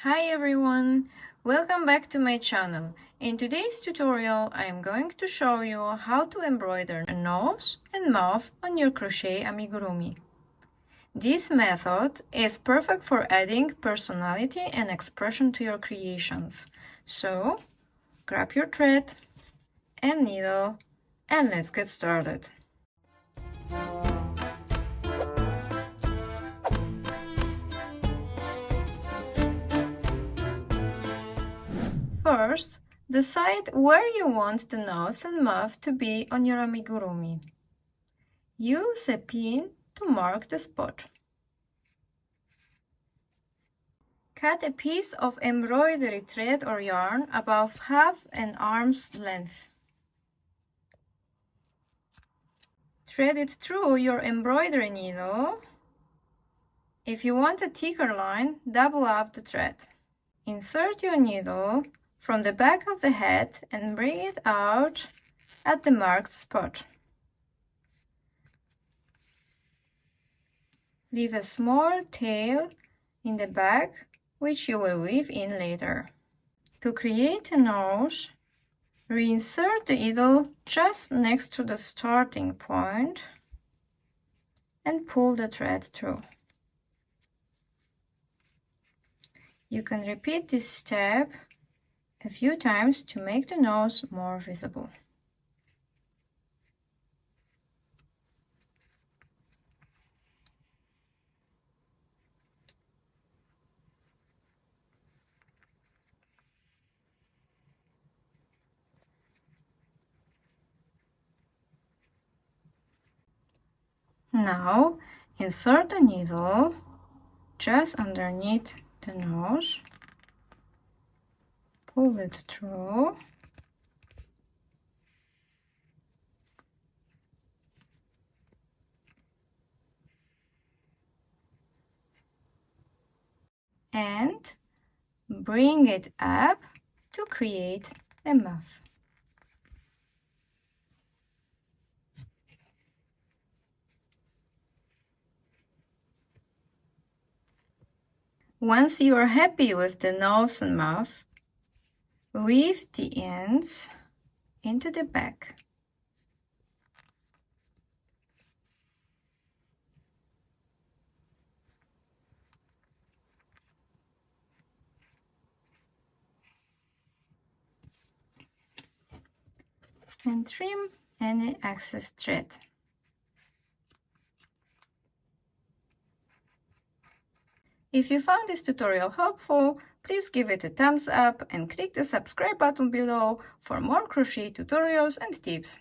Hi everyone! Welcome back to my channel. In today's tutorial, I am going to show you how to embroider a nose and mouth on your crochet amigurumi. This method is perfect for adding personality and expression to your creations. So, grab your thread and needle and let's get started. First, decide where you want the nose and mouth to be on your amigurumi. Use a pin to mark the spot. Cut a piece of embroidery thread or yarn about half an arm's length. Thread it through your embroidery needle. If you want a thicker line, double up the thread. Insert your needle from the back of the head and bring it out at the marked spot. Leave a small tail in the back, which you will weave in later. To create a nose, reinsert the needle just next to the starting point and pull the thread through. You can repeat this step a few times to make the nose more visible. Now, insert the needle just underneath the nose, pull it through, and bring it up to create a mouth. Once you are happy with the nose and mouth, weave the ends into the back. And trim any excess thread. If you found this tutorial helpful, please give it a thumbs up and click the subscribe button below for more crochet tutorials and tips.